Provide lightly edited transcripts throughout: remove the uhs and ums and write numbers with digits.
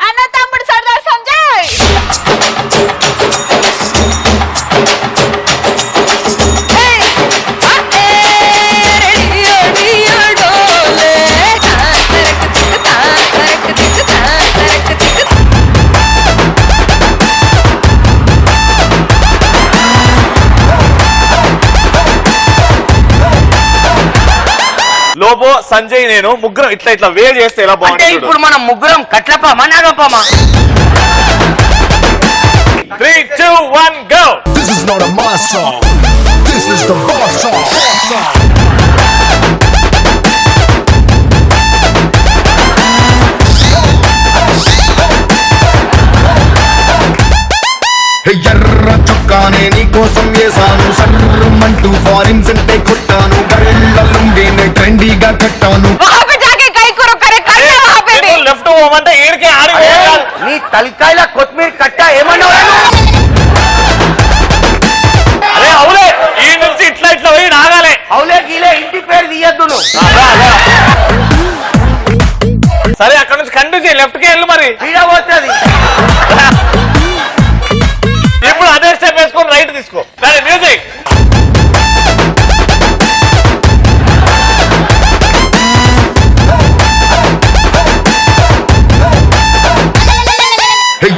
అన్న తమ్ముడు సర్దార్ సంజయ్. లోబో సంజయ్ నేను ముగ్గురం ఇట్లా ఇట్లా వేవ్ చేస్తే ఎలా బాగుంటుంది. ఇప్పుడు మనం ముగ్గురం కట్లపామా నాగపామా? 3, 2, 1 go. This is not a mass song. This is the boss song. ఎర్ర చొక్కానే నీకోసం వేసాను, సర్రమంటూ ఫారిన్ సెంటే కొట్టాను, గళ్ళలుండి ట్రెండీగా కట్టాను. లెఫ్ట్ పోమంటే ఏడికే ఆడి నీ తలకాయల కొత్తిమీర కట్ట ఏమన్నావు? అరే అవులే ఈ నుంచి ఇట్లా ఇట్లా పోయి రాగాలే. అవులే గీలే ఇంటి పేరు తీయద్దు నువ్వు. సరే అక్కడ నుంచి కంటిన్యూ చేయి, లెఫ్ట్ కి వెళ్ళు మరి పోతుంది. ఇప్పుడు అదే స్టెప్ వేసుకొని రైట్ తీసుకో. సరే మ్యూజిక్.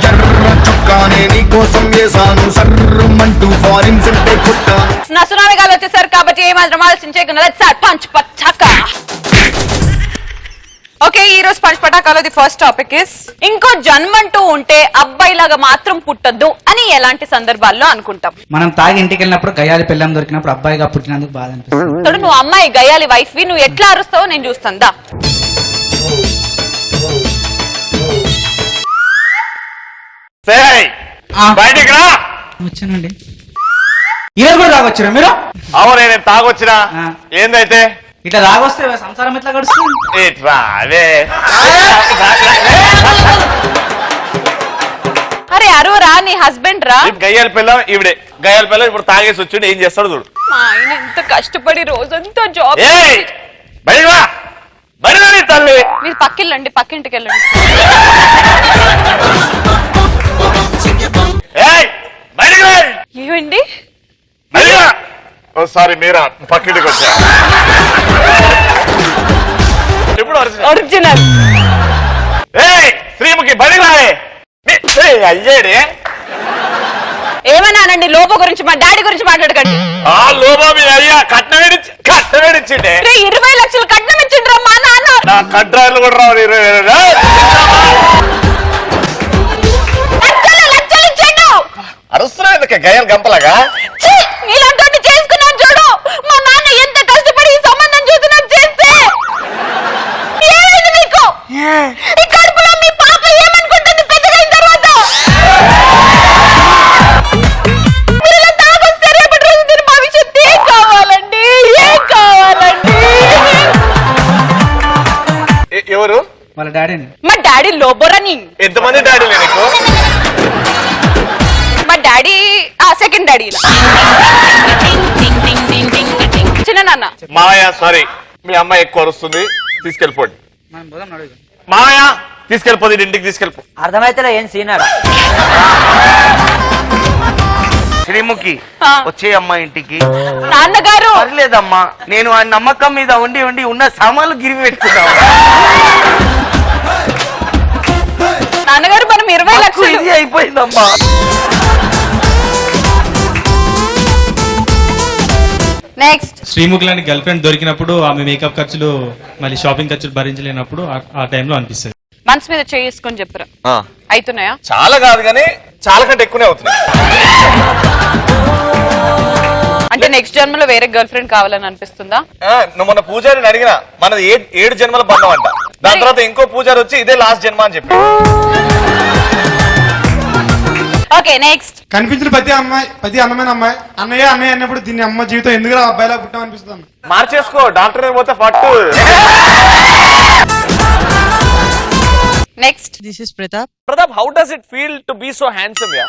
ఎర్ర చొక్కానే నీకోసం వేసాను, సర్రమంటూ ఫారిన్ సెంటే కొట్టాను. నా సునామీ గారు వచ్చేసారు కాబట్టి ఏమాత్రం ఆలోచించకుండా సార్ పంచ్ పచ్చాక. ఓకే, ఈ రోజు పంచ్ పటాకాలో ది ఫస్ట్ టాపిక్ ఇస్ ఇంకో జన్మంటూ ఉంటే అబ్బాయిలాగా మాత్రం పుట్టద్దు అని ఎలాంటి సందర్భాల్లో అనుకుంటాం? మనం తాగి ఇంటికి వెళ్ళినప్పుడు గయాలి పిల్లం దొరికినప్పుడు అబ్బాయిగా పుట్టినందుకు బాధ అనిపిస్తుంది. తోడు నువ్వు అమ్మాయి గయాలి వైఫ్ వి, నువ్వు ఎట్లా అరుస్తావో నేను చూస్తాందా. బయటికి రా. వచ్చానండి. ఈరోజు కూడా తాగొచ్చారా మీరు? అవునే నేను తాగొచ్చినా. ఏందైతే ఇట్లా తాగొస్తే సంసారం ఎట్లా గడుస్తుంది? అరే అరువురా, నీ హస్బెండ్ రా. గయ్యాల పిల్ల ఈవిడే. గయ్యాల పిల్ల ఇప్పుడు తాగేసి వచ్చిండు, ఏం చేస్తాడు చూడు. మా ఆయన ఎంత కష్టపడి రోజంతా జాబ్. తల్లి మీరు పక్కిళ్ళండి, పక్కింటికి వెళ్ళండి. ఏమండి? సారీ మీరా పక్కింటికి వచ్చా. ఇప్పుడు ఒరిజినల్ శ్రీముఖి బడి రాయే. అయ్యేడే ఏమన్నానండి? లోబో గురించి మా డాడీ గురించి మాట్లాడకండి. ఆ లోబో మీ అయ్యా కట్నమేడిచ్చిండే. 20 లక్షలు కట్నం ఇచ్చిండ్రా మా నాన్న. నా కట్రాయలు కూడా రావు. 20 లక్షలు ఇచ్చిండు. అరుస్తున్నా గయ్యాలు గంపలాగా. ఇలాంటి చేసుకున్నాను చూడు. మా నాన్న ఎంత కష్టపడి ఈ సంబంధం చూసి నాకు చేస్తే ఏమైంది నీకు? ఈ కడుపులో మీ పాప ఏమనుకుంటుంది పెద్దగైన తర్వాత? మీరు ఇలా తాగొస్తే రేపటి రోజు దీని భవిష్యత్తు ఏం కావాలండి? ఏం కావాలండి? ఎవరు? వాళ్ళ డాడీని. మా డాడీ లోబోరని. ఎంతమంది డాడీ నీకు? మా డాడీ సెకండ్ డాడీ చిన్న నాన్న. మాయా సారీ మీ అమ్మాయి ఎక్కువ అరుస్తుంది, తీసుకెళ్ళిపోండి. మాయా తీసుకెళ్ళిపోదు, ఇంటికి తీసుకెళ్ళిపో. అర్థమైతే ఏం సీనాడా? శ్రీముఖి వచ్చే అమ్మా ఇంటికి. నాన్నగారు పర్లేదమ్మా, నేను ఆ నమ్మకం మీద ఉండి ఉండి ఉన్న సామాన్లు గిరివి పెట్టుకున్నావు. నాన్నగారు మనం 20 లక్షలు ఇది అయిపోయిందమ్మా. నెక్స్ట్ శ్రీముఖి లాంటి గర్ల్ ఫ్రెండ్ దొరికినప్పుడు ఆమె మేకప్ ఖర్చులు మళ్ళీ షాపింగ్ ఖర్చులు భరించలేనప్పుడు ఆ టైంలో అనిపిస్తుంది. మనసు మీద చేసుకొని చెప్పరా అవుతున్నాయా? చాలా కాదు కానీ చాలా కంటే ఎక్కువనే అవుతున్నాయి. అంటే నెక్స్ట్ జన్మలో వేరే గర్ల్ ఫ్రెండ్ కావాలని అనిపిస్తుందా? నువ్వు మొన్న పూజారిని అడిగినా మనది 7 జన్మల బంధం అంట. దాని తర్వాత ఇంకో పూజారి వచ్చి ఇదే లాస్ట్ జన్మ అని చెప్పి. Okay next. కనిపించిన ప్రతి అందమైన అమ్మాయి అన్నయ్య అన్నయ్య అన్నప్పుడు దీన్ని అమ్మ జీవితం ఎందుకు అబ్బాయిలా పుట్టాం అనిపిస్తుంది. మార్చేసుకో, డాక్టర్ పోతే ఫట్టు. Next. This is Pratap. Pratap, how does it feel to be so handsome? Yeah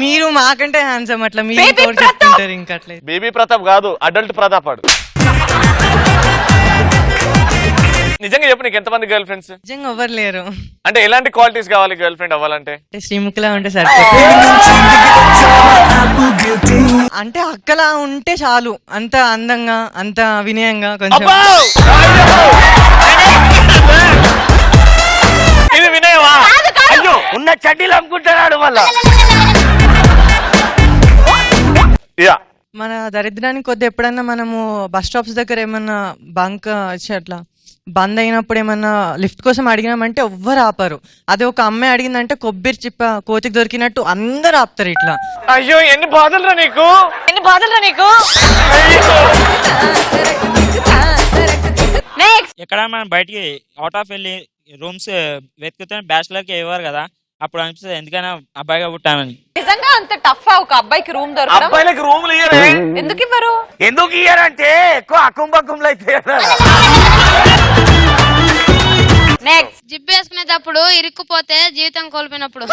మీరు మాకంటే హ్యాండ్సమ్ అట్లా మీరు ఇంకా అట్లా. బేబీ ప్రతాప్ కాదు, అడల్ట్ ప్రతాప్ ఆడు. నిజంగా చెప్పు, నీకు ఎంతమంది గర్ల్ ఫ్రెండ్స్? నిజంగా ఎవరు లేరు. అంటే ఎలాంటి క్వాలిటీస్ కావాలి గర్ల్ ఫ్రెండ్ అవ్వాలంటే? శ్రీముఖిలా ఉంటే సరిపోతుంది. అంటే అక్కలా ఉంటే చాలు. అంత అందంగా, అంత వినయంగా, కొంచెం అబ్బో! ఇది వినయమా? అయ్యో ఉన్న చడ్డీలు అమ్ముకుంటున్నాడు మళ్ళా. యా, మన దరిద్రానికి కొద్ది ఎప్పుడన్నా మనము బస్ స్టాప్స్ దగ్గర ఏమన్నా బంక్ వచ్చి అట్లా బంద్ అయినప్పుడు ఏమన్నా లిఫ్ట్ కోసం అడిగినామంటే ఎవ్వరు ఆపరు. అదే ఒక అమ్మాయి అడిగిందంటే కొబ్బరి చిప్ప కోతికి దొరికినట్టు అందరు ఆపుతారు ఇట్లా. అయ్యో ఎన్ని బాధలురా నీకు, ఎన్ని బాధలురా నీకు. నెక్స్ట్ ఎక్కడ మనం బయటికి అవుట్ ఆఫ్ వెళ్ళి రూమ్స్ వెతుకుతే బ్యాచులర్ కి ఇవ్వరు కదా, అప్పుడు అనిపిస్తుంది ఎందుకైనా అబ్బాయిగా పుట్టామని. నిజంగా అంత టఫ్ ఒక అబ్బాయికి రూమ్ దొరకడం? అబ్బాయిలకు రూములు ఇయ్యరే. ఎందుకు ఇవ్వరు? ఎందుకు ఇయ్యారంటే ఎక్కువ అకుంబకుంలు అయితే. నెక్స్ట్ జిప్ వేసుకునేటప్పుడు ఇరుక్కుపోతే జీవితం కోల్పోయినప్పుడు.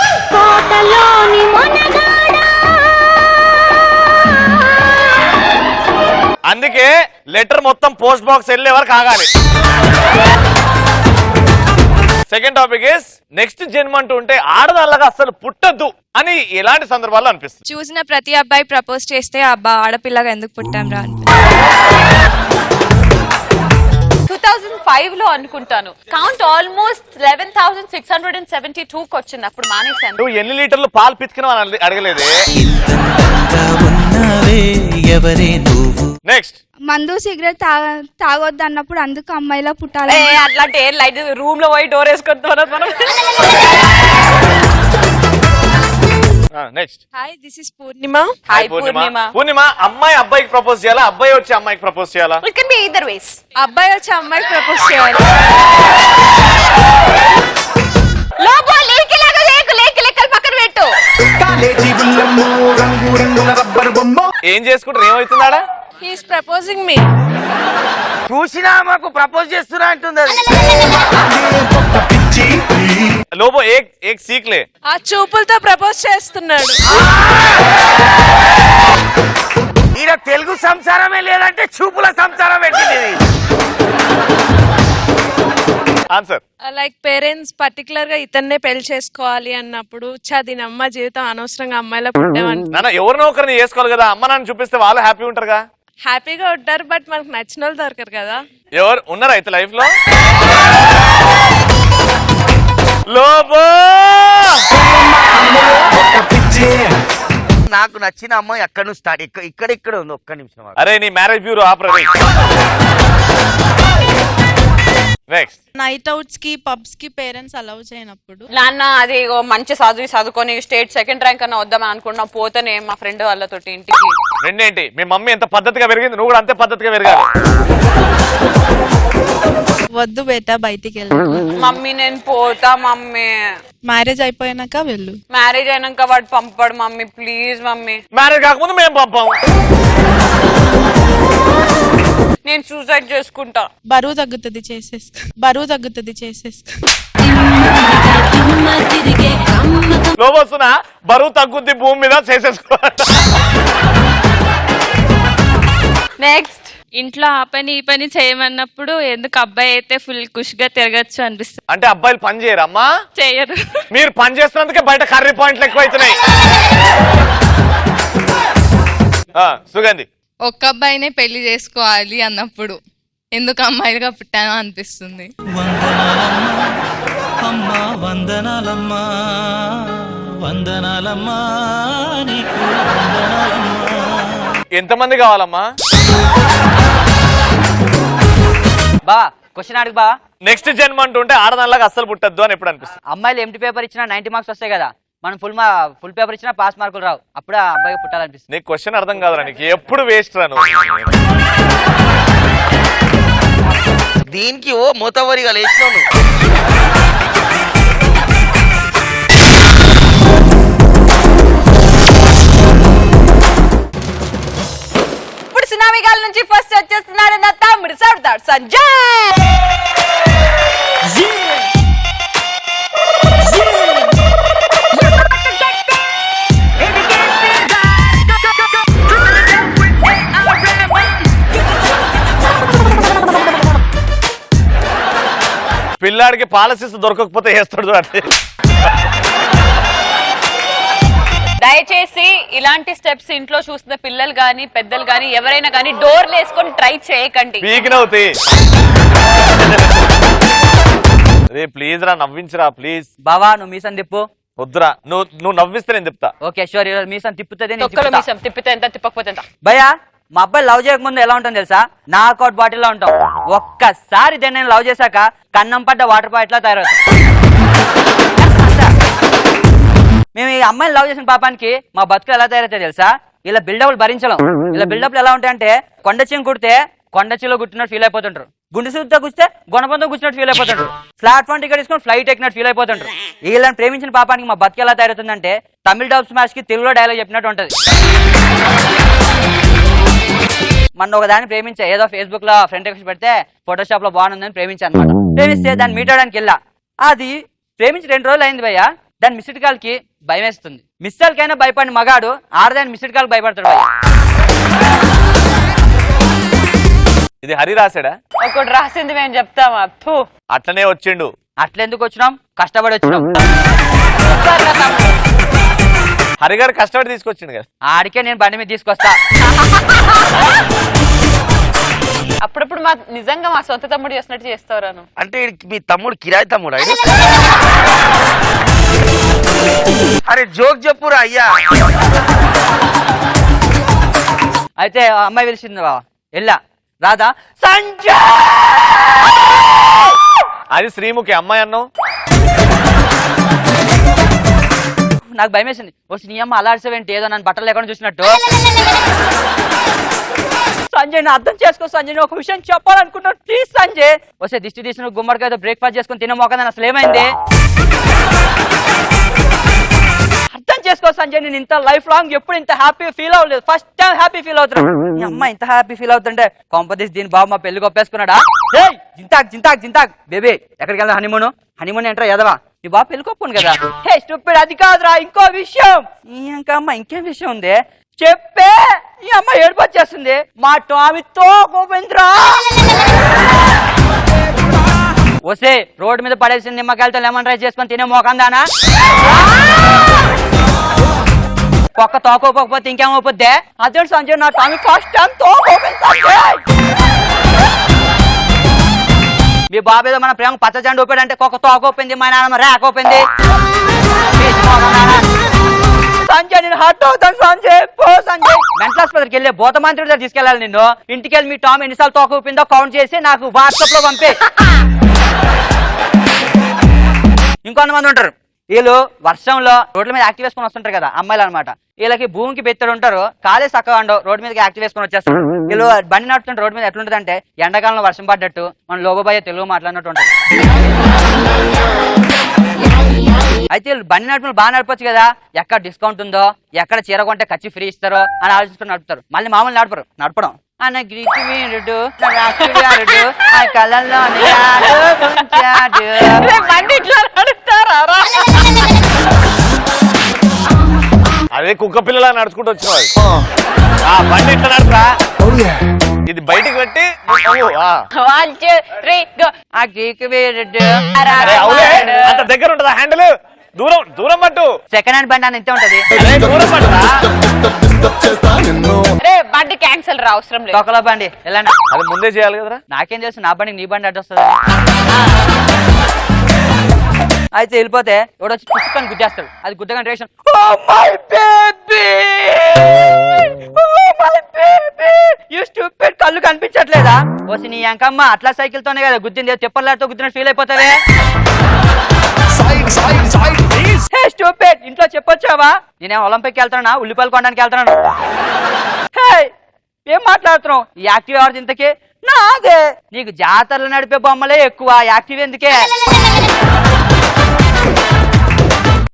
అందుకే లెటర్ మొత్తం పోస్ట్ బాక్స్ వెళ్ళే వరకు ఆగాలి. సెకండ్ టాపిక్ ఇస్ నెక్స్ట్ జన్మ అంటూ ఉంటే ఆడదాళ్ళగా అసలు పుట్టద్దు అని ఎలాంటి సందర్భాల్లో అనిపిస్తుంది? చూసిన ప్రతి అబ్బాయి ప్రపోజ్ చేస్తే అబ్బా ఆడపిల్లగా ఎందుకు పుట్టాం రా. 2005 లో అనుకుంటాను కౌంట్ ఆల్మోస్ట్ 11,672 కి వచ్చింది. అప్పుడు మానేశాను. నువ్వు ఎన్ని లీటర్లు పాలు పితికినావు అని అడగలేదే. నెక్స్ట్ మందు సిగరెట్ తాగొద్దు అన్నప్పుడు అందుకు అమ్మాయిలా పుట్టాలి. అట్లాంటి ఏం లైట్ రూమ్ లో పోయి డోర్ వేసుకుంటున్నాం మనం. Next hi this is Purnima. Hi Purnima. Purnima అమ్మాయి అబ్బాయికి ప్రపోజ్ చేయాలా, అబ్బాయి వచ్చి అమ్మాయికి ప్రపోజ్ చేయాలా? It can be either ways. అబ్బాయి వచ్చి అమ్మాయికి ప్రపోజ్ చేయాలి. లోపల లేకి లాగా లేకి లెక్కలు పక్కన పెట్టు. కాలేజీ బుల్లెమ్మో రంగు రంగుల రబ్బర్ బొమ్మ. ఏం చేసుకుంటారు, ఏమవుతుందాడా? హి ఇస్ ప్రపోజింగ్ మీ. చూసినా మాకు ప్రపోజ్ చేస్తున్నా అంటుంది అది. పిచ్చి లోబో ఏక్ సీక్లే. ఆ చూపులతో ప్రపోజ్ చేస్తున్నాడు. ఈడ తెలుగు సంసారమే లేదంటే చూపుల సంసారం పెట్టింది. ఆన్సర్ లైక్ పేరెంట్స్ పర్టికులర్ గా ఇతన్నే పెళ్లి చేసుకోవాలి అన్నప్పుడు దీని అమ్మ జీవితం అనవసరంగా అమ్మాయిలా పుట్టామని నాన్న ఎవరినో ఒకరిని చేసుకోవాలి కదా, అమ్మ నాన్న చూపిస్తే వాళ్ళు హ్యాపీ ఉంటారుగా. హ్యాపీగా ఉంటారు బట్ మనకు నచ్చిన వాళ్ళు దొరకరు కదా. ఎవరు ఉన్నారా అయితే లైఫ్ లో? లోబో నాకు నచ్చిన అమ్మాయి అక్కడ నుంచి స్టార్ట్ ఇక్కడ ఉంది. ఒక్క నిమిషం. అరే నీ మ్యారేజ్ బ్యూరో ఆపరా. నెక్స్ట్ నైట్ అవుట్స్ కి పబ్స్ కి పేరెంట్స్ అలౌ చేయనప్పుడు. నాన్న అది మంచి చదువుకొని స్టేట్ సెకండ్ ర్యాంక్ అన్న వద్దామని అనుకున్నా, పోతేనే మా ఫ్రెండ్ వాళ్ళతోటి ఇంటికి. రెండేంటి, మీ మమ్మీ ఎంత పద్ధతిగా పెరిగింది, నువ్వు కూడా అంతే పద్ధతిగా పెరగాలి. వద్దు బేటా బయటికి వెళ్ళు. మమ్మీ నేను పోతా మమ్మీ. మ్యారేజ్ అయిపోయాక వెళ్ళు. మ్యారేజ్ అయినాక వాడు పంపాడు మమ్మీ, ప్లీజ్ మమ్మీ. మ్యారేజ్ కాకముందు మేము పంపాం. నేను సూసైడ్ చేసుకుంటా. బరువు తగ్గుతుంది చేసేసుకో. లోబోస్తున్నా బరువు తగ్గుద్ది భూమి మీద చేసేసుకో. నెక్స్ట్ ఇంట్లో ఆ పని ఈ పని చేయమన్నప్పుడు ఎందుకు అబ్బాయి అయితే ఫుల్ ఖుషిగా తిరగచ్చు అనిపిస్తుంది. అంటే అబ్బాయిలు పని చేయరు అమ్మా? చేయరు. మీరు పని చేస్తున్నందుకే బయట కర్రీ పాయింట్లు ఎక్కువ అవుతున్నాయి. సుగంధి ఒక్క అబ్బాయినే పెళ్లి చేసుకోవాలి అన్నప్పుడు ఎందుకు అమ్మాయిగా పుట్టానో అనిపిస్తుంది. ఎంతమంది కావాలమ్మా? బా క్వశ్చన్ అడుగు బా. నెక్స్ట్ జన్మ అంటుంటే ఆడదానిలాగా అస్సలు పుట్టద్దు అని ఎప్పుడు అనిపిస్తుంది? అమ్మాయిలు ఎంటీ పేపర్ ఇచ్చినా 90 మార్క్స్ వస్తాయి కదా, మనం ఫుల్ పేపర్ ఇచ్చినా పాస్ మార్కులు రావు, అప్పుడు ఆ అబ్బాయి పుట్టాలనిపిస్తుంది. నీకు క్వశ్చన్ అర్థం కాదురా, నీకు ఎప్పుడు వేస్ట్ రాను. దీనికి ఓ మూతవరిగా లేచినావు. ఇప్పుడు సునామీగాల నుంచి ఫస్ట్ వచ్చేస్తున్నాడు నా తమ్ముడు సర్దార్ సంజయ్. పిల్లాడికి పాలసీస్ దొరకకపోతే వేస్తాడు చూడండి. దయచేసి ఇలాంటి స్టెప్స్ ఇంట్లో చూస్తున్న పిల్లలు గాని పెద్దలు గాని ఎవరైనా గాని డోర్లు వేసుకొని ట్రై చేయకండి. పీకినవుతాయి. రే ప్లీజ్ రా, నవ్వించరా ప్లీజ్. బావా నువ్వు మీసం తిప్పు. వద్దురా, నువ్వు నవ్విస్తే నేను చెప్తా. ఓకే షూర్, మీసం తిప్పుతుంది. తొక్కలో మీసం తిప్పితే ఎంత తిప్పకపోతే ఎంత. భయ్యా మా అబ్బాయి లవ్ చేయకముందు ఎలా ఉంటుంది తెలుసా? నాకౌట్ బాటిల్ లో ఉంటాం. ఒక్కసారి దాన్ని నేను లవ్ చేశాక కన్నం పడ్డ వాటర్ బాటిల్ లా తయారవుతాం. మేము ఈ అమ్మాయిని లవ్ చేసిన పాపానికి మా బతుకులు ఎలా తయారవుతాయి తెలుసా? ఇలా బిల్డప్లు భరించలేం. ఇలా బిల్డప్లు ఎలా ఉంటాయంటే కొండ చీమ కుడితే కొండ చీలో గుట్టినట్టు ఫీల్ అయిపోతుంటారు. గుండె సూతో కూర్చే గుణపంతో కూర్చున్నట్టు ఫీల్ అయిపోతుంటారు. ప్లాట్ఫామ్ టికెట్ తీసుకొని ఫ్లైట్ ఎక్కినట్టు ఫీల్ అయిపోతుంటారు. వీళ్ళని ప్రేమించిన పాపానికి మా బతుకు ఎలా తయారవుతుందంటే తమిళ డబ్ స్మాష్ కి తెలుగులో డైలాగ్ చెప్పినట్టు ఉంటది. మన ఒక దాన్ని ప్రేమించా, ఏదో ఫేస్బుక్ లో ఫ్రెండ్ రిక్వెస్ట్ పెడితే ఫోటోషాప్ లో బాగుందని ప్రేమించాను అనమాట. ప్రేమిస్తే దాన్ని మీట్ అవడానికి వెళ్ళా. అది ప్రేమించి 2 రోజులు అయింది భయ్యా. దాని మిస్డ్ కాల్ కి భయం వేస్తుంది. మిస్ కాల్ కైనా భయపడిన మగాడు ఆడదాని మిస్డ్ కాల్ భయపడతాడు భయ్యా. ఇది హరి రాశాడా? ఒకటి రాసింది మేము చెప్తామా? అట్లనే వచ్చిండు. అట్లెందుకు వచ్చినాం? కష్టపడి వచ్చినాం. హరిగారు కష్టపడి తీసుకొచ్చిండు కదా. ఆడికే నేను బండి మీద తీసుకొస్తా. అప్పుడప్పుడు నిజంగా మా సొంత తమ్ముడు చేసినట్టు చేస్తాను. అంటే మీ తమ్ముడు కిరాయి తమ్ముడు? అరే జోక్ చెప్పురా అయ్యా. అయితే అమ్మాయి పిలిచింది బావ, వెళ్ళా. రాదా సంజయ్ అది శ్రీముఖి అమ్మాయి అన్నావు. నాకు భయం వేసింది. వచ్చి నీ అమ్మ అలాడ్సేవేంటి, ఏదో నన్ను బట్టలు లేకుండా చూసినట్టు. సంజయ్ అర్థం చేసుకో సంజయ్, ఒక విషయం చెప్పాలనుకుంటున్నా ప్లీజ్ సంజయ్. వస్తే దిష్టి తీసిన గుమ్మడికాయతో బ్రేక్ఫాస్ట్ చేసుకుని తినే మోకదని అసలు ఏమైంది? అర్థం చేసుకో సంజయ్, నేను ఇంత లైఫ్ లాంగ్ ఎప్పుడు ఇంత హ్యాపీ ఫీల్ అవ్వలేదు. ఫస్ట్ టైం హ్యాపీ ఫీల్ అవుతున్నా. మీ అమ్మ ఇంత హ్యాపీ ఫీల్ అవుతుంటే కొంపదీసి దీని బాబు మా పెళ్లి కొప్పేసుకున్నాడా? జింతాక్ జింతాక్ జింతాక్ బేబీ ఎక్కడికి వెళ్దా? హనీమూన్ హనీమూన్ ఏంట్రా ఎదవా? నీ బాబు పెళ్లి కొప్పును కదా. హే స్టూపిడ్, అది కాదురా ఇంకో విషయం. ఇంకా అమ్మ ఇంకేం విషయం ఉంది చెప్పే. ఈ అమ్మ ఏడుపు వచ్చేస్తుంది. మా టామితో గోవింద్రా వస్తే రోడ్డు మీద పడేసింది నిమ్మకాయలతో లెమన్ రైస్ చేసుకొని తినే మోకందానా? ఒక్క తోకోపోకపోతే ఇంకేమవుద్దే? అదే సంజయ్ నా టామి ఫస్ట్ టైం మీ బాబు ఏదో మన ప్రేమ పచ్చ జెండా ఊపాడంటే ఒక్క తోకోపోయింది, మా నాన్నమ్మ రేకోపోయింది. సంజయ్ నేను హర్ట్ అవుతాను సంజయ్. పో సంజయ్. మెంటల్ ఆసుపత్రికి వెళ్ళే భూత మంత్రి దగ్గర తీసుకెళ్ళాలి నిన్ను. ఇంటికి వెళ్ళి మీ టామ్ ఎన్నిసార్లు తోక ఊపిందో కౌంట్ చేసి నాకు వాట్సాప్ లో పంపే. ఇంకొంతమంది ఉంటారు, వీళ్ళు వర్షంలో రోడ్ల మీద యాక్టివ్ వేసుకొని వస్తుంటారు కదా అమ్మాయిలు అనమాట. వీళ్ళకి భూమికి బెత్తడు ఉంటారు, కాలే చక్కగా ఉండవు, రోడ్డు మీదకి యాక్టివ్ వేసుకొని వచ్చేస్తారు. వీళ్ళు బండి నడుతుంటే రోడ్డు మీద ఎట్లుంటది అంటే ఎండాకాలంలో వర్షం పడ్డట్టు మన లోగోబాయ తెలుగు మాట్లాడినట్టు ఉంటుంది. అయితే వీళ్ళు బండి నడుపులు బాగా నడపచ్చు కదా, ఎక్కడ డిస్కౌంట్ ఉందో, ఎక్కడ చీర కొంటే ఖర్చు ఫ్రీ ఇస్తారో అని ఆలోచించుకుని నడుపుతారు. మళ్ళీ మామూలు నడపడం అన్న గ్రీకు వీరుడు ఆ కళ్ళల్లో అదే కుక్క పిల్లలా నడుచుకుంటూ వచ్చిన బండి ఇట్లా నడుపురా. ఇది బయటికి పెట్టి ఆ గ్రీకు వీరుడు అంత దగ్గర ఉంటదా హ్యాండిల్? దూరం పట్టు. సెకండ్ హ్యాండ్ బండి అని ఎంత ఉంటది? దూరం పట్టురా. బండి క్యాన్సల్ రా, అవసరం లేదు. తొక్కలో బండి వెళ్ళండి. అది ముందే చేయాలి కదరా. నాకేం తెలుసు, నా బండి నీ బండి అడ్డొస్తుంది. అయితే వెళ్ళిపోతే ఎవడో వచ్చి పుట్టుకొని గుద్దేస్తాడు. అది గుద్దగానే రేషన్ కళ్ళు కనిపించట్లేదా? వచ్చి నీ అంకమ్మ అట్లా సైకిల్ తోనే కదా గుద్దింది, తిప్పర్లాతో గుద్దినట్టు ఫీల్ అయిపోతావే. ఇంట్లో చెప్పొచ్చావా? నేనేం ఒలింపిక్ వెళ్తానా, ఉల్లిపాయలు కొనడానికి వెళ్తున్నాను. ఏం మాట్లాడుతున్నావు? ఈ యాక్టివ్ ఎవరిది ఇంతకీ? నాదే. నీకు జాతరలు నడిపే బొమ్మలే ఎక్కువ, యాక్టివ్ ఎందుకే?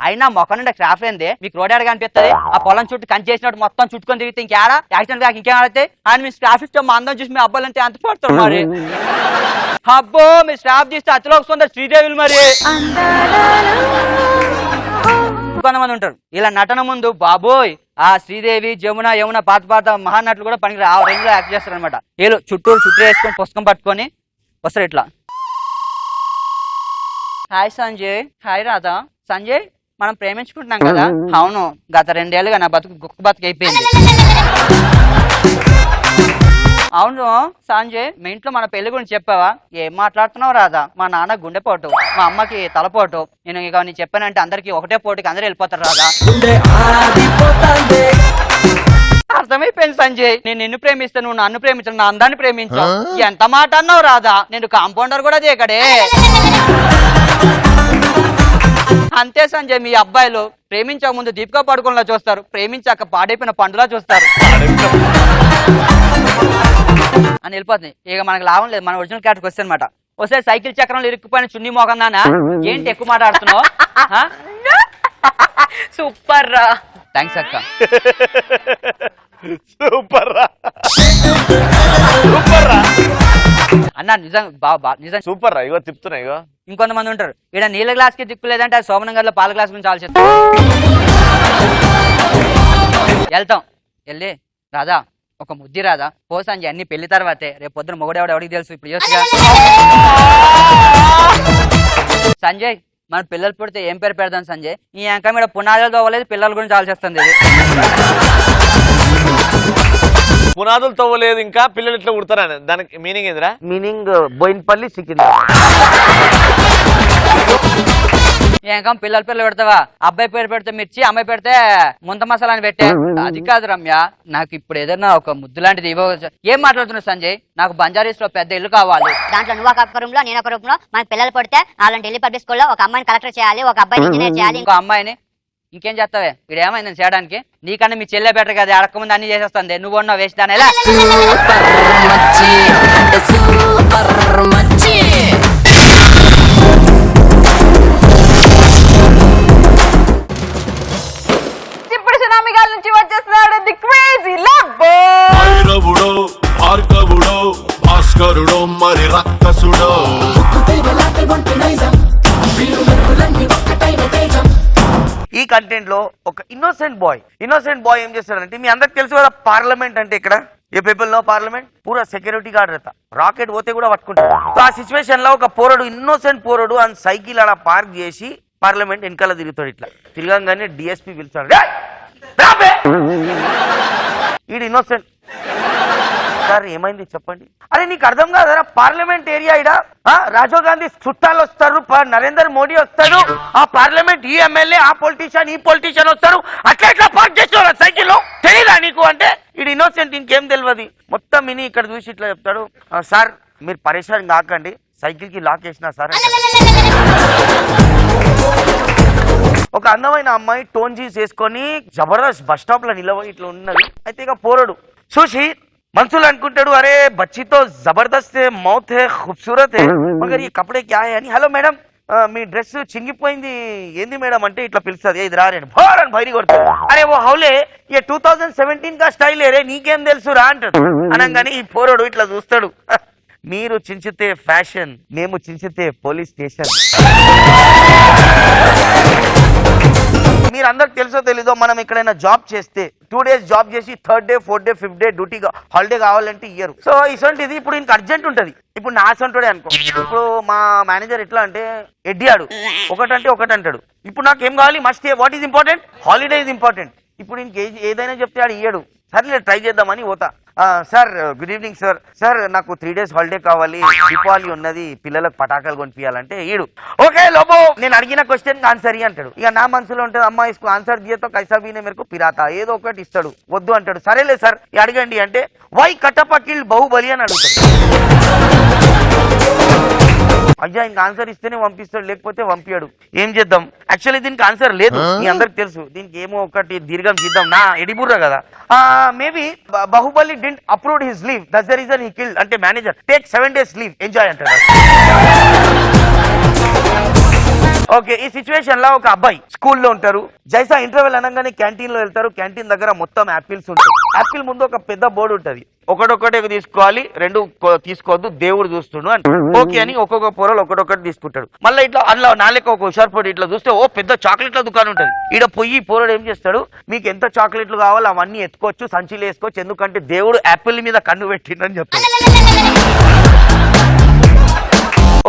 అయినా మొక్క నుండి క్రాఫ్ ఏంది? మీకు రోడ్ ఎడగా అనిపిస్తుంది? ఆ పొలం చుట్టూ కంచి చేసినట్టు మొత్తం చుట్టుకొని తిరిగితే ఇంకేడా యాక్సిడెంట్ కాక ఇంకేం ఆడితే? ఆయన మీ స్టాఫ్ ఇస్తే మా అందం చూసి మీ అబ్బాయిలు అంటే ఎంత పడతారు మరి? అబ్బో మీ స్టాఫ్ తీస్తే అతిలో వస్తుంది శ్రీదేవులు మరి. కొంతమంది ఉంటారు ఇలా నటన ముందు బాబోయ్ ఆ శ్రీదేవి యమున పాత మహానటులు కూడా పనికి ఆ రేంజ్ లో యాక్ట్ చేస్తారు అనమాట. వీళ్ళు చుట్టూ వేసుకొని పుస్తకం పట్టుకొని వస్తారు ఇట్లా. హాయ్ సంజయ్. హాయ్ రాధా. సంజయ్ మనం ప్రేమించుకుంటున్నాం కదా? అవును, గత 2 ఏళ్ళుగా నా బతుకు గుక్క బతుకు అయిపోయింది. అవును సంజయ్, మీ ఇంట్లో మన పెళ్లి గురించి చెప్పావా? ఏం మాట్లాడుతున్నావు రాధా? మా నాన్న గుండెపోటు, మా అమ్మకి తలపోటు. నేను ఇక నీ చెప్పానంటే అందరికి ఒకటే పోటుకి అందరూ వెళ్ళిపోతారు రాధా. అర్థమైపోయింది సంజయ్, నేను నిన్ను ప్రేమిస్తాను, నువ్వు నన్ను ప్రేమించను, నా అందాన్ని ప్రేమించావు. ఎంత మాట అన్నావు రాధా? నేను కాంపౌండర్ కూడా చేయకడే. అంతే సంజయ్, మీ అబ్బాయిలు ప్రేమించక ముందు దీపికా పడుకునేలా చూస్తారు, ప్రేమించాక పాడైపోయిన పండులా చూస్తారు అని వెళ్ళిపోతుంది. ఇక మనకు లాభం లేదు. మన ఒరిజినల్ క్యారెక్టర్కి వస్తే అనమాట. వస్తే సైకిల్ చక్రంలో ఇరుక్కుపోయిన చున్నీ మోగందానా? ఏంటి ఎక్కువ మాట్లాడుతున్నావు? సూపర్ రా. థ్యాంక్స్ అక్క. సూపర్ రా, సూపర్ రా అన్న. నిజం సూపర్ రా. ఇగో తిప్పుతున్నా. ఇగో ఇంకొంతమంది ఉంటారు, ఇక్కడ నీళ్ళ గ్లాస్ కి దిక్కు లేదంటే అది సోమనం గారిలో పాల గ్లాస్ గురించి ఆలోచిస్తాం. వెళ్తాం. వెళ్ళి రాధా ఒక ముద్ది రాధా పో సంజయ్, అన్ని పెళ్లి తర్వాతే, రేపు పొద్దున మొగడేవాడు ఎవడికి తెలుసు, ఇప్పుడు యోసిగా. సంజయ్ మన పిల్లలు పుడితే ఏం పేరు పెడదాం సంజయ్? ఈ అంక మీద పునాదులు తవ్వలేదు, పిల్లల గురించి ఆలోచిస్తుంది. ఇది పునాదులు తవ్వలేదు, ఇంకా పిల్లలు ఇట్లా కుడతారా? దానికి మీనింగ్ ఏందిరా? మీనింగ్ బోయిన్పల్లి సికింద్రాబాద్. ఏం పిల్లల పేర్లు పెడతావా? అబ్బాయి పేరు పెడితే మిర్చి, అమ్మాయి పెడితే ముంత మసాలా అని పెట్టే. అది కాదు రమ్య, నాకు ఇప్పుడు ఏదైనా ఒక ముద్దు లాంటిది ఇవ్వవచ్చు. ఏం మాట్లాడుతున్నావు సంజయ్? నాకు బంజారీస్ లో పెద్ద ఇల్లు కావాలి. దాంట్లో నువ్వు ఒక రూమ్ లో నేను ఒక రూమ్ లో, మనకి పిల్లలు పడితే అలాంటి ఢిల్లీ పబ్లిక్ స్కూల్లో ఒక అమ్మాయిని కలెక్టర్ చేయాలి, ఒక అబ్బాయిని ఇంజనీర్ చేయాలి, ఇంకో అమ్మాయిని. ఇంకేం చేస్తావే? ఇక్కడ ఏమైంది చేయడానికి? నీకన్నా మీ చెల్లె బెటర్ కదా, అడగకముందు అన్ని చేసేస్తుంది. నువ్వు ఉన్నావు వేస్ట్ దాని. ఎలా ఇప్పుడు సునామీ గారి నుంచి వచ్చేస్తున్నాడు ది క్రేజీ లబ్బో. భైరవుడో భార్గవుడో భాస్కరుడో మరి రక్కసుడో. ఈ కంటెంట్ లో ఒక ఇన్నోసెంట్ బాయ్ ఏం చేస్తాడంటే, మీ అందరికి తెలుసు కదా పార్లమెంట్ అంటే ఇక్కడ ఏ పీపుల్ నో పార్లమెంట్ పూరా సెక్యూరిటీ గార్డ్ रहता, రాకెట్ పోతే కూడా పట్టుకుంటాడు. సో ఆ సిచ్యువేషన్ లో ఒక పోరడు, ఇన్నోసెంట్ పోరడు అని సైకిల్ అలా పార్క్ చేసి పార్లమెంట్ వెనకాల తిరుగుతాడు. ఇట్లా తిరగంగానే డిఎస్పీ పిలుస్తాడు, ఈడు ఇన్నోసెంట్. సార్ ఏమైంది చెప్పండి. అరే నీకు అర్థం కాదరా, పార్లమెంట్ ఏరియా ఇడ రాజీవ్ గాంధీ చుట్టాలు వస్తారు, నరేంద్ర మోడీ వస్తాడు, ఆ పార్లమెంట్ ఈ ఎమ్మెల్యే, ఆ పొలిటీషియన్, ఈ పొలిటీషియన్ వస్తారు, అట్లా ఎట్లా పార్క్ చేసేవారు సైకిల్ తెలియదా నీకు అంటే, ఇది ఇన్నోసెంట్, ఇంకేం తెలియదు. మొత్తం విని ఇక్కడ చూసి ఇట్లా చెప్తాడు, సార్ మీరు పరేషాన్ కాకండి, సైకిల్ కి లాక్ వేసినా సార్. ఒక అందమైన అమ్మాయి టోన్ జీన్స్ వేసుకొని జబర్దస్త్ బస్ స్టాప్ లో నిలబడి ఇట్లా ఉన్నది. అయితే ఇక పోరడు చూసి మనసులో అనుకుంటాడు, అరే బచ్చితో జబర్దస్త్ మౌత్ హే, ఖూబ్సూరత్ హే, మగర్ ఈ కపడే క్యా హై అని. హలో మేడం మీ డ్రెస్ చింగిపోయింది ఏంది మేడం అంటే ఇట్లా పిలుస్తుంది, ఇది రారేను భోరని బయట కొడుతుంది. అరే ఓ హౌలే ఏ 2017 కా స్టైల్ రే, నీకేం తెలుసు రా అంటాడు. అనగానే ఈ పోరడు ఇట్లా చూస్తాడు, మీరు చించితే ఫ్యాషన్, మేము చించితే పోలీస్ స్టేషన్. మీరు అందరికి తెలుసో తెలీదో, మనం ఎక్కడైనా జాబ్ చేస్తే 2 days జాబ్ చేసి 3rd day 4th day 5th day duty holiday కావాలంటే ఇయ్యరు. సో ఇసొంటిది ఇప్పుడు ఇంక అర్జెంట్ ఉంటది. ఇప్పుడు నా సొంటుడే అనుకో, ఇప్పుడు మా మేనేజర్ ఎట్లా అంటే ఎడ్డియాడు, ఒకటంటే ఒకటి అంటాడు. ఇప్పుడు నాకు ఏం కావాలి, must what is important, holiday is important. ఇప్పుడు ఇంక ఏదైనా చెప్తే ఆడు ఇయ్యడు. సర్లే ట్రై చేద్దామని పోతా. Sir good evening sir, sir నాకు 3 days హాలిడే కావాలి, దీపావళి ఉన్నది, పిల్లలకు పటాకాలు కొనిపించాలంటే ఈడు ఓకే లోబో నేను అడిగిన క్వశ్చన్ ఆన్సర్ ఇయ్యి అంటాడు. ఇక నా మనసులో ఉంటుంది, అమ్మా ఇసుకు ఆన్సర్ దియతో కైసా బీనే మేరకు పిరాతా, ఏదో ఒకటి ఇస్తాడు. వద్దు అంటాడు. సరేలే సార్ అడగండి అంటే, వై కట్టప్ప కిల్ బాహుబలి అని అడుగుతాడు. అయ్యా ఇంక ఆన్సర్ ఇస్తేనే పంపిస్తాడు, లేకపోతే పంపించాడు. ఏం చేద్దాం? యాక్చువల్లీ దీనికి ఆన్సర్ లేదు, మీ అందరికి తెలుసు. దీనికి ఏమో ఒకటి దీర్ఘం చేద్దాం, నా ఎడిబుర్ర కదా. Maybe Baahubali didn't approved his leave, that's the reason he killed. అంటే manager take 7 days leave, enjoy అంటారు. ఓకే, ఈ సిచ్యువేషన్ లో ఒక అబ్బాయి స్కూల్లో ఉంటారు. జైసా ఇంటర్వెల్ అనగానే క్యాంటీన్ లో వెళ్తారు. క్యాంటీన్ దగ్గర మొత్తం యాపిల్స్ ఉంటాయి. యాపిల్ ముందు ఒక పెద్ద బోర్డు ఉంటది, ఒకటొక్కటే తీసుకోవాలి, 2 తీసుకోవద్దు, దేవుడు చూస్తుండు అంటే ఓకే అని ఒక్కొక్క పొరలు ఒకటొక్కటి తీసుకుంటాడు. మళ్ళీ ఇట్లా అందులో నాలుక ఒక హుషార్ పొడి ఇట్లా చూస్తే ఓ పెద్ద చాక్లెట్ల దుకాణం ఉంటది. ఈడ పొయ్యి పోరడు ఏం చేస్తాడు, మీకు ఎంత చాక్లెట్లు కావాలో అవన్నీ ఎత్తుకోవచ్చు, సంచిలో వేసుకోవచ్చు, ఎందుకంటే దేవుడు యాపిల్ మీద కన్ను పెట్టిండని చెప్తాడు.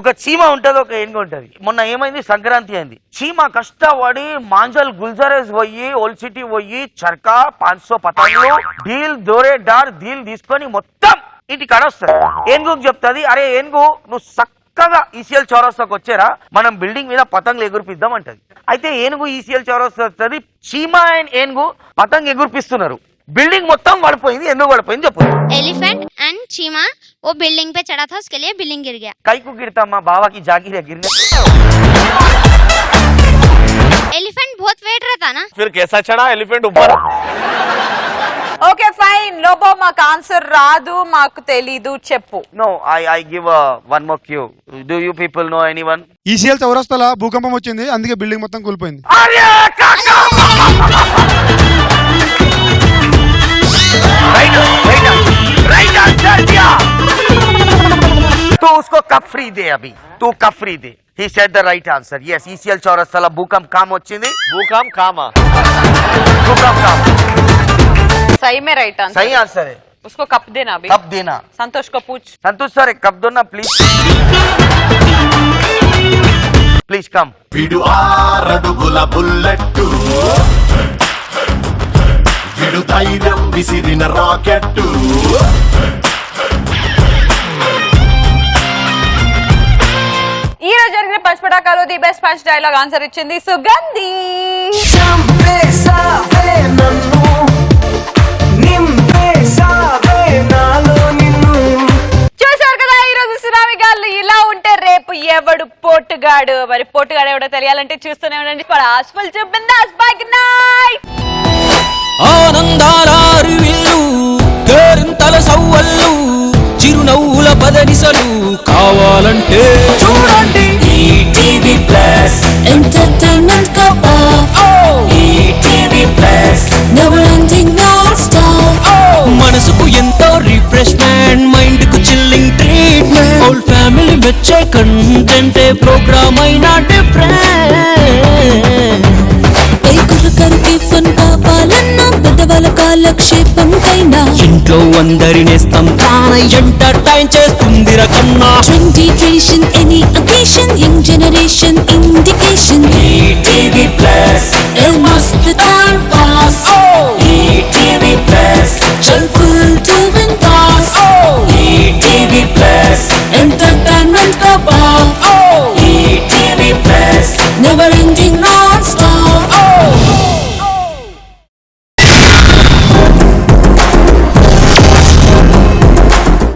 ఒక చీమ ఉంటది, ఒక ఏనుగు ఉంటది. మొన్న ఏమైంది, సంక్రాంతి అయింది. చీమ కష్టపడి మాంజల్ గుల్జారేస్ పోయి ఓల్డ్ సిటీ పోయి చర్కా 500 పతంగులు డీల్ దోరే డార్ డీల్ తీసుకొని మొత్తం ఇంటికి అడొస్తుంది. ఏనుగుకి చెప్తుంది, అరే ఏనుగు నువ్వు చక్కగా ఈసీఎల్ చౌరస్తాకి వచ్చారా, మనం బిల్డింగ్ మీద పతంగులు ఎగురిపిద్దాం అంటది. అయితే ఏనుగు ఈసీఎల్ చౌరస్తా వస్తుంది, చీమ అండ్ ఏనుగు పతంగ్ ఎగురిపిస్తున్నారు. बिल्डिंग మొత్తం పడిపోయింది. ఎందుకు పడిపోయింది చెప్పు. एलिफेंट एंड चीमा वो बिल्डिंग पे चढ़ा था, उसके लिए बिल्डिंग गिर गया. कई को गिरता माँ बाबा की जागीर है गिरने. एलिफेंट बहुत वेट रहता ना. फिर कैसा चढ़ा एलिफेंट ऊपर? ఓకే ఫైన్, లోబో మాకు ఆన్సర్ రాదు, మాకు తెలీదు, చెప్పు. No, I give one more clue. Do you people know anyone? ECIL చౌరస్తాలో భూకంపం వచ్చింది, అందుకే బిల్డింగ్ మొత్తం కూలిపోయింది. राइट आंसर दिया. तो उसको कप फ्री दे, अभी तू cup free they. He said the right answer. Yes, ECL चौरस्ताला भूकंप काम వచ్చింది. भूकंप कामा. भूकंप काम. सही में राइट आंसर. सही आंसर है. उसको कप देना अभी. कप देना. संतोष को पूछ. संतोष सर एक कप दो ना प्लीज. Please come. విడు ఆరడుగుల బుల్లెట్టు, విడు ధైర్యం విసిరిన రాకెట్టు. ఈ రోజు జరిగిన పంచ్ పటాకాలో the best punch dialogue answer ఇచ్చింది సుగంధి. చూసారు కదా ఈ రోజు సునామీ గాళ్ళు ఇలా ఉంటే రేపు ఎవడు పోటుగాడు. మరి పోటుగాడు ఎవడో తెలియాలంటే చూస్తూనే ఉండండి. Full bindaas. By good night. ఆనందాలు కేరింతల సవ్వళ్ళు చిరునవ్వుల పదనిసలు కావాలంటే చూడండి ETV plus entertainment cup. ETV plus never ending non stop. మనసుకు ఎంతో రిఫ్రెష్మెంట్, మైండ్ కు చిల్లింగ్ ట్రీట్మెంట్, హోల్ ఫ్యామిలీ మెచ్చే కంటెంట్, ప్రోగ్రామ్ అయినా డిఫరెంట్. కరికి ఫన్ కావాలన్నా పెద్దవాళ్ళ కాలక్షేపం కైనా ఇంట్లో అందరి నేస్తం తానై ఎంటర్టైన్ చేస్తుంది రకన్నా. Trendy tradition any occasion young generation indication. ETV plus ఏ మస్త్ టైం పాస్. ఈటీవీ ప్లస్ చల్ ఫుల్ టు బిందాస్. ఈటీవీ ప్లస్ ఎంటర్టైన్మెంట్ కా